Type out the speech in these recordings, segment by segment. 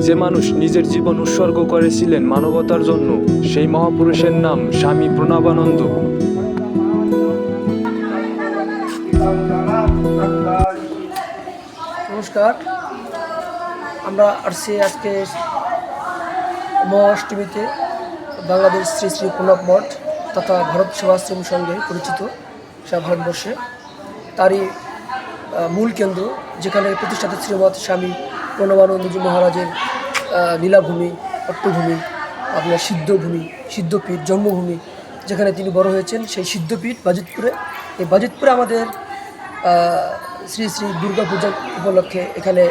যে মানুষ নিজের জীবন উৎসর্গ করেছিলেন মানবতার জন্য, সেই মহাপুরুষের নাম স্বামী প্রণবানন্দ। নমস্কার। আমরা আসছি আজকে মহাঅষ্টমীতে বাংলাদেশ শ্রী শ্রী প্রণব মঠ তথা ভারত সেবাশ্রম সঙ্গে পরিচিত সারা ভারতবর্ষে, তারই মূল কেন্দ্র, যেখানে প্রতিষ্ঠাতা শ্রীমৎ স্বামী প্রণবানন্দজি মহারাজের লীলাভূমি, পট্টভূমি, আপনার সিদ্ধভূমি, সিদ্ধপীঠ, জন্মভূমি, যেখানে তিনি বড় হয়েছেন, সেই সিদ্ধপীঠ বাজিতপুরে। এই বাজিতপুরে আমাদের শ্রী শ্রী দুর্গাপূজা উপলক্ষে এখানে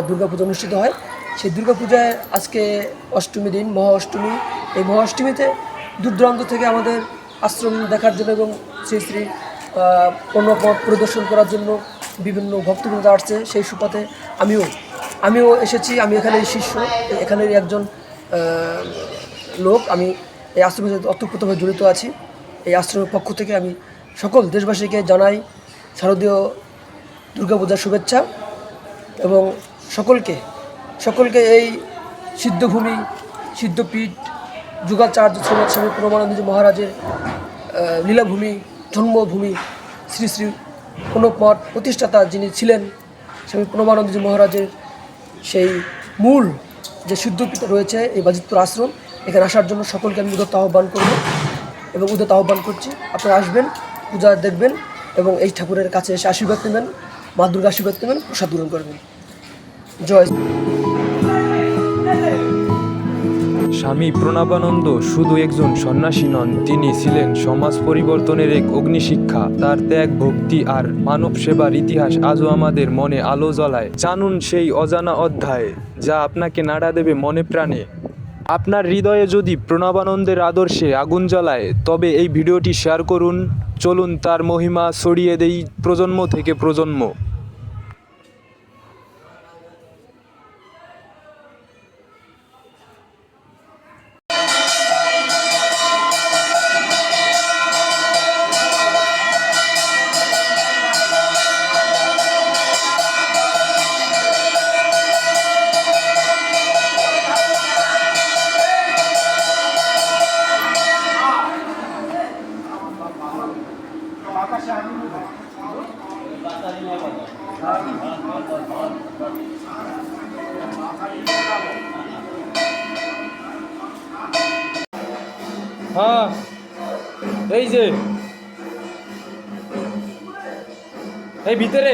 দুর্গাপূজা অনুষ্ঠিত হয়। সেই দুর্গাপূজায় আজকে অষ্টমী দিন, মহা অষ্টমী। এই মহা অষ্টমীতে দূর দূরান্ত থেকে আমাদের আশ্রম দেখার জন্য এবং শ্রী শ্রী প্রণব মঠ পরিদর্শন করার জন্য বিভিন্ন ভক্তবৃন্দ আসছে। সেই সুপাতে আমিও এসেছি। আমি এখানে শিষ্য, এখানের একজন লোক। আমি এই আশ্রমের সাথে ওতপ্রোতভাবে জড়িত আছি। এই আশ্রমের পক্ষ থেকে আমি সকল দেশবাসীকে জানাই শারদীয় দুর্গাপূজার শুভেচ্ছা এবং সকলকে এই সিদ্ধভূমি, সিদ্ধপীঠ, যুগাচার্য শ্রীমৎ স্বামী প্রণবানন্দজি মহারাজের লীলাভূমি, জন্মভূমি, শ্রী শ্রী প্রণব মঠ প্রতিষ্ঠাতা যিনি ছিলেন স্বামী প্রণবানন্দজি মহারাজের সেই মূল যে সিদ্ধপীঠ রয়েছে এই বাজিতপুর আশ্রম, এখানে আসার জন্য সকলকে আমি উদাত্ত আহ্বান করব এবং উদাত্ত আহ্বান করছি। আপনারা আসবেন, পূজা দেখবেন এবং এই ঠাকুরের কাছে এসে আশীর্বাদ নেবেন, মা দুর্গা আশীর্বাদ নেবেন, প্রসাদ গ্রহণ করবেন। জয়। স্বামী প্রণবানন্দ শুধু একজন সন্ন্যাসী নন, তিনি ছিলেন সমাজ পরিবর্তনের এক অগ্নিশিক্ষা। তার ত্যাগ, ভক্তি আর মানব সেবার ইতিহাস আজও আমাদের মনে আলো জ্বলায়। জানুন সেই অজানা অধ্যায় যা আপনাকে নাড়া দেবে মনে প্রাণে। আপনার হৃদয়ে যদি প্রণবানন্দের আদর্শে আগুন জ্বলায়, তবে এই ভিডিওটি শেয়ার করুন। চলুন তার মহিমা ছড়িয়ে দেই প্রজন্ম থেকে প্রজন্ম। হ্যাঁ, এই যে এই ভিতরে